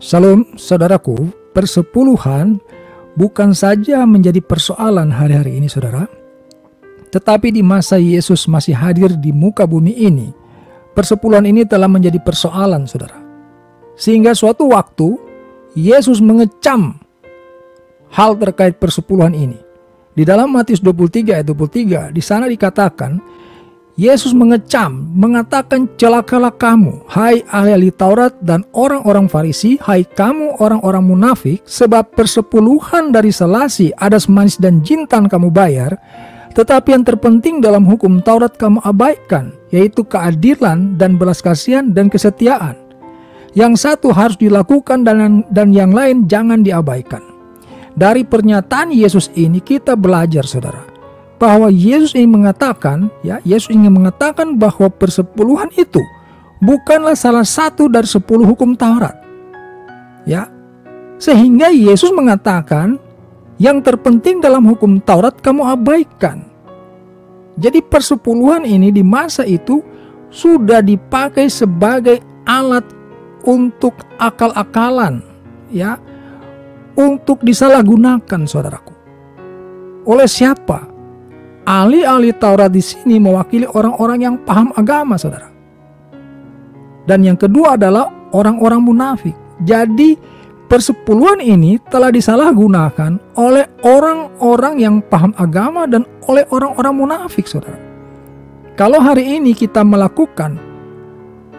Salam saudaraku, persepuluhan bukan saja menjadi persoalan hari-hari ini saudara, tetapi di masa Yesus masih hadir di muka bumi ini, persepuluhan ini telah menjadi persoalan saudara. Sehingga suatu waktu Yesus mengecam hal terkait persepuluhan ini. Di dalam Matius 23 ayat 23, di sana dikatakan, Yesus mengecam, mengatakan, celakalah kamu, hai ahli Taurat dan orang-orang Farisi, hai kamu orang-orang munafik, sebab persepuluhan dari selasi, adas manis dan jintan kamu bayar, tetapi yang terpenting dalam hukum Taurat kamu abaikan, yaitu keadilan dan belas kasihan dan kesetiaan. Yang satu harus dilakukan dan yang lain jangan diabaikan. Dari pernyataan Yesus ini kita belajar saudara, bahwa Yesus ingin mengatakan, bahwa persepuluhan itu bukanlah salah satu dari 10 hukum Taurat. Ya. Sehingga Yesus mengatakan, yang terpenting dalam hukum Taurat kamu abaikan. Jadi persepuluhan ini di masa itu sudah dipakai sebagai alat untuk akal-akalan, ya, untuk disalahgunakan saudaraku. Oleh siapa? Ahli-ahli Taurat di sini mewakili orang-orang yang paham agama, saudara. Dan yang kedua adalah orang-orang munafik. Jadi persepuluhan ini telah disalahgunakan oleh orang-orang yang paham agama dan oleh orang-orang munafik, saudara. Kalau hari ini kita melakukan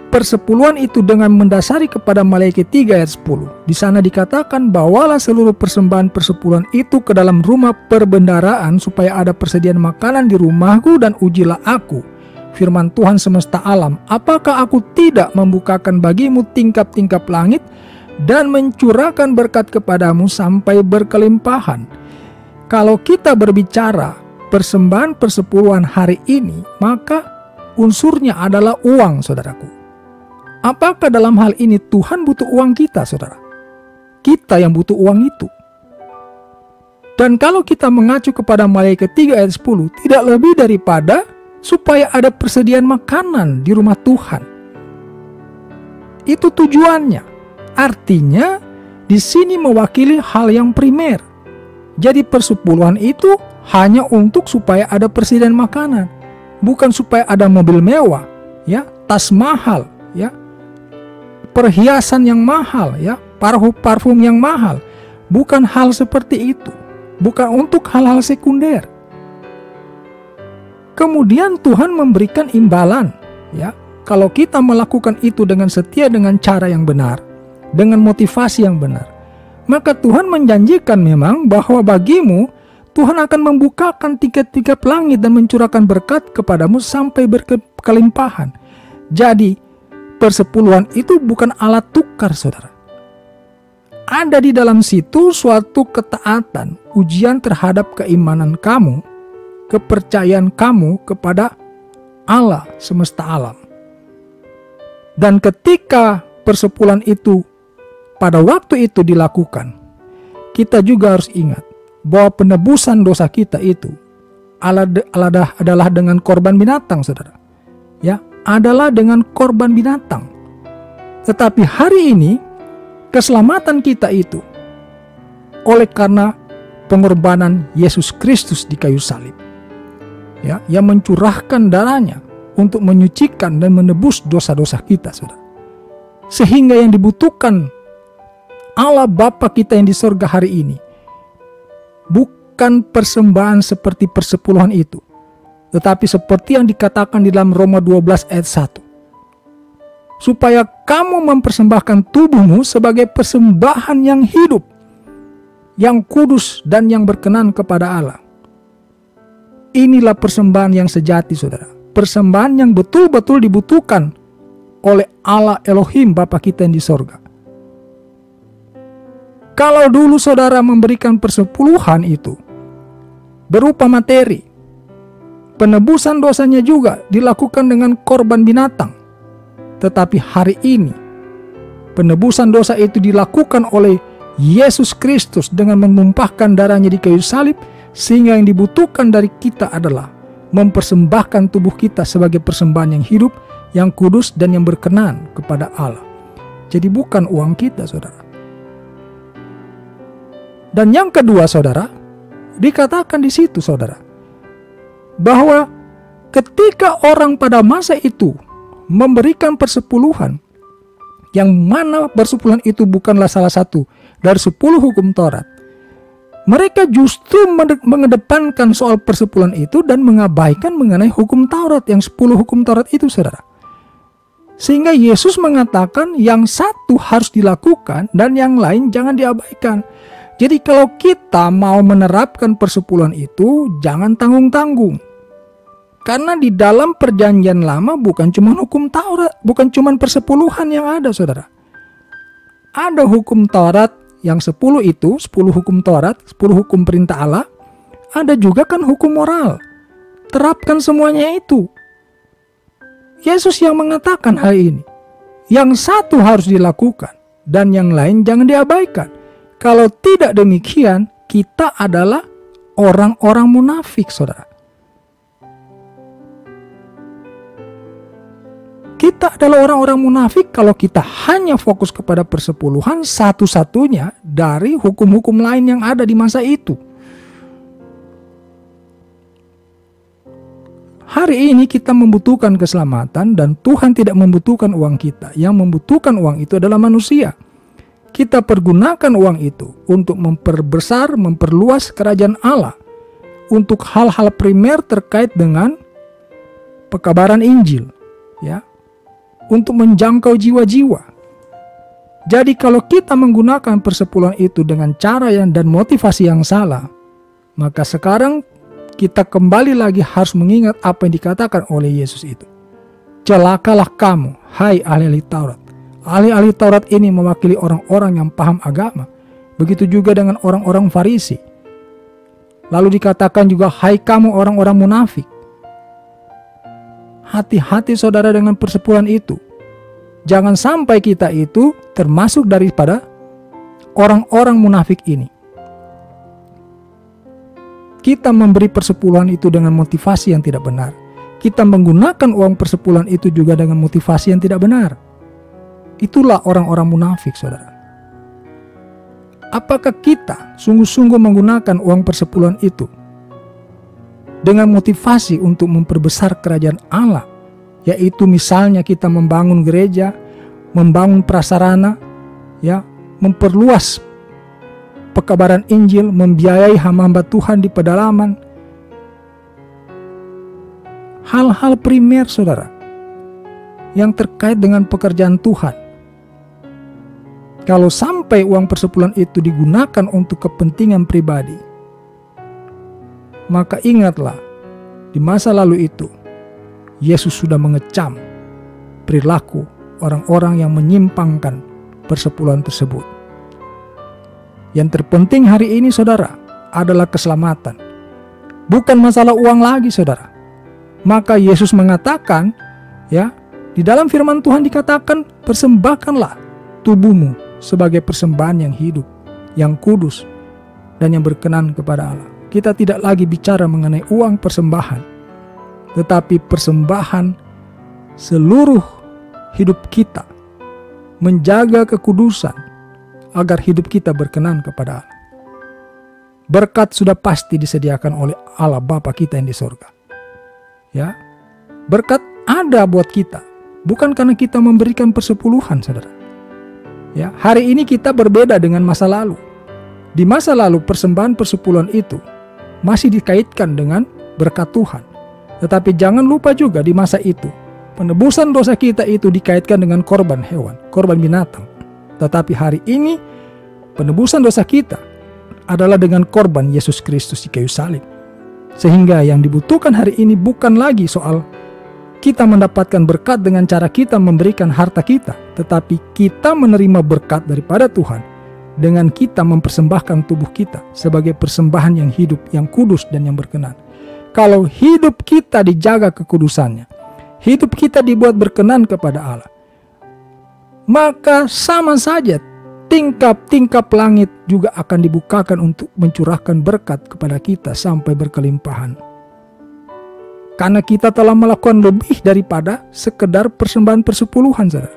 persepuluhan itu dengan mendasari kepada Maleakhi 3 ayat 10. Di sana dikatakan, bawalah seluruh persembahan persepuluhan itu ke dalam rumah perbendaharaan supaya ada persediaan makanan di rumahku dan ujilah aku. Firman Tuhan semesta alam, apakah aku tidak membukakan bagimu tingkap-tingkap langit dan mencurahkan berkat kepadamu sampai berkelimpahan. Kalau kita berbicara persembahan persepuluhan hari ini, maka unsurnya adalah uang, saudaraku. Apakah dalam hal ini Tuhan butuh uang kita, saudara? Kita yang butuh uang itu. Dan kalau kita mengacu kepada Maleakhi 3 ayat 10, tidak lebih daripada supaya ada persediaan makanan di rumah Tuhan. Itu tujuannya. Artinya, di sini mewakili hal yang primer. Jadi persepuluhan itu hanya untuk supaya ada persediaan makanan, bukan supaya ada mobil mewah, ya, tas mahal, ya, perhiasan yang mahal, ya, parfum yang mahal. Bukan hal seperti itu. Bukan untuk hal-hal sekunder. Kemudian Tuhan memberikan imbalan, ya. Kalau kita melakukan itu dengan setia, dengan cara yang benar, dengan motivasi yang benar, maka Tuhan menjanjikan memang bahwa bagimu Tuhan akan membukakan tingkap-tingkap langit dan mencurahkan berkat kepadamu sampai berkelimpahan. Jadi persepuluhan itu bukan alat tukar, saudara. Ada di dalam situ suatu ketaatan, ujian terhadap keimanan kamu, kepercayaan kamu kepada Allah semesta alam. Dan ketika persepuluhan itu pada waktu itu dilakukan, kita juga harus ingat bahwa penebusan dosa kita itu adalah dengan korban binatang, saudara. Ya, adalah dengan korban binatang. Tetapi hari ini keselamatan kita itu oleh karena pengorbanan Yesus Kristus di kayu salib, ya, yang mencurahkan darahnya untuk menyucikan dan menebus dosa-dosa kita, saudara. Sehingga yang dibutuhkan Allah Bapa kita yang di sorga hari ini bukan persembahan seperti persepuluhan itu, tetapi seperti yang dikatakan di dalam Roma 12 ayat 1. Supaya kamu mempersembahkan tubuhmu sebagai persembahan yang hidup, yang kudus dan yang berkenan kepada Allah. Inilah persembahan yang sejati, saudara. Persembahan yang betul-betul dibutuhkan oleh Allah Elohim Bapa kita yang di sorga. Kalau dulu saudara memberikan persepuluhan itu berupa materi, penebusan dosanya juga dilakukan dengan korban binatang. Tetapi hari ini penebusan dosa itu dilakukan oleh Yesus Kristus dengan menumpahkan darahnya di kayu salib, sehingga yang dibutuhkan dari kita adalah mempersembahkan tubuh kita sebagai persembahan yang hidup, yang kudus dan yang berkenan kepada Allah. Jadi bukan uang kita, saudara, Dan yang kedua, saudara, dikatakan di situ, saudara, bahwa ketika orang pada masa itu memberikan persepuluhan, yang mana persepuluhan itu bukanlah salah satu dari 10 hukum Taurat, mereka justru mengedepankan soal persepuluhan itu dan mengabaikan mengenai hukum Taurat, yang 10 hukum Taurat itu, saudara. Sehingga Yesus mengatakan yang satu harus dilakukan dan yang lain jangan diabaikan. Jadi kalau kita mau menerapkan persepuluhan itu, jangan tanggung-tanggung. Karena di dalam perjanjian lama bukan cuma hukum Taurat, bukan cuma persepuluhan yang ada, saudara. Ada hukum Taurat yang 10 itu, 10 hukum Taurat, 10 hukum perintah Allah. Ada juga kan hukum moral. Terapkan semuanya itu. Yesus yang mengatakan hal ini. Yang satu harus dilakukan dan yang lain jangan diabaikan. Kalau tidak demikian, kita adalah orang-orang munafik, saudara. Kita adalah orang-orang munafik kalau kita hanya fokus kepada persepuluhan satu-satunya dari hukum-hukum lain yang ada di masa itu. Hari ini kita membutuhkan keselamatan dan Tuhan tidak membutuhkan uang kita. Yang membutuhkan uang itu adalah manusia. Kita pergunakan uang itu untuk memperbesar, memperluas kerajaan Allah. Untuk hal-hal primer terkait dengan pekabaran Injil. Ya, untuk menjangkau jiwa-jiwa. Jadi kalau kita menggunakan persepuluhan itu dengan cara dan motivasi yang salah, maka sekarang kita kembali lagi harus mengingat apa yang dikatakan oleh Yesus itu. Celakalah kamu, hai ahli-ahli Taurat. Ahli-ahli Taurat ini mewakili orang-orang yang paham agama. Begitu juga dengan orang-orang Farisi. Lalu dikatakan juga, hai kamu orang-orang munafik. Hati-hati saudara dengan persepuluhan itu. Jangan sampai kita itu termasuk daripada orang-orang munafik ini. Kita memberi persepuluhan itu dengan motivasi yang tidak benar. Kita menggunakan uang persepuluhan itu juga dengan motivasi yang tidak benar. Itulah orang-orang munafik, saudara. Apakah kita sungguh-sungguh menggunakan uang persepuluhan itu dengan motivasi untuk memperbesar kerajaan Allah, yaitu misalnya kita membangun gereja, membangun prasarana, ya, memperluas pekabaran Injil, membiayai hamba-hamba Tuhan di pedalaman. Hal-hal primer, saudara, yang terkait dengan pekerjaan Tuhan. Kalau sampai uang persepuluhan itu digunakan untuk kepentingan pribadi, maka ingatlah, di masa lalu itu, Yesus sudah mengecam perilaku orang-orang yang menyimpangkan persepuluhan tersebut. Yang terpenting hari ini, saudara, adalah keselamatan. Bukan masalah uang lagi, saudara. Maka Yesus mengatakan, ya, di dalam firman Tuhan dikatakan, persembahkanlah tubuhmu sebagai persembahan yang hidup, yang kudus, dan yang berkenan kepada Allah. Kita tidak lagi bicara mengenai uang persembahan, tetapi persembahan seluruh hidup kita, menjaga kekudusan agar hidup kita berkenan kepada Allah. Berkat sudah pasti disediakan oleh Allah Bapa kita yang di surga. Ya, berkat ada buat kita, bukan karena kita memberikan persepuluhan, saudara. Ya, hari ini kita berbeda dengan masa lalu. Di masa lalu persembahan persepuluhan itu masih dikaitkan dengan berkat Tuhan. Tetapi jangan lupa juga di masa itu, penebusan dosa kita itu dikaitkan dengan korban hewan, korban binatang. Tetapi hari ini, penebusan dosa kita adalah dengan korban Yesus Kristus di kayu salib. Sehingga yang dibutuhkan hari ini bukan lagi soal kita mendapatkan berkat dengan cara kita memberikan harta kita, tetapi kita menerima berkat daripada Tuhan dengan kita mempersembahkan tubuh kita sebagai persembahan yang hidup, yang kudus dan yang berkenan. Kalau hidup kita dijaga kekudusannya, hidup kita dibuat berkenan kepada Allah, maka sama saja tingkap-tingkap langit juga akan dibukakan untuk mencurahkan berkat kepada kita sampai berkelimpahan. Karena kita telah melakukan lebih daripada sekedar persembahan persepuluhan, saudara.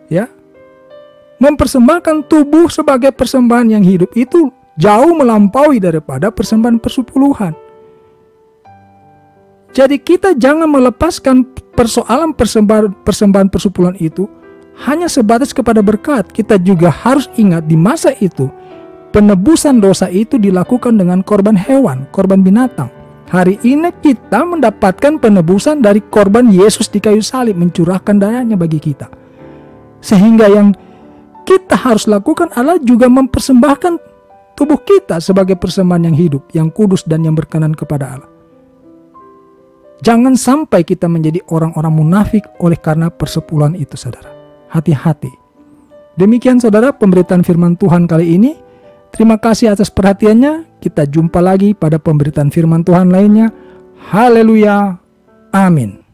Ya, mempersembahkan tubuh sebagai persembahan yang hidup itu jauh melampaui daripada persembahan persepuluhan. Jadi kita jangan melepaskan persoalan persembahan persepuluhan itu hanya sebatas kepada berkat. Kita juga harus ingat di masa itu penebusan dosa itu dilakukan dengan korban hewan, korban binatang. Hari ini kita mendapatkan penebusan dari korban Yesus di kayu salib, mencurahkan darahnya bagi kita. Sehingga yang kita harus lakukan adalah juga mempersembahkan tubuh kita sebagai persembahan yang hidup, yang kudus dan yang berkenan kepada Allah. Jangan sampai kita menjadi orang-orang munafik oleh karena persepuluhan itu, saudara. Hati-hati. Demikian saudara pemberitaan firman Tuhan kali ini. Terima kasih atas perhatiannya. Kita jumpa lagi pada pemberitaan firman Tuhan lainnya. Haleluya. Amin.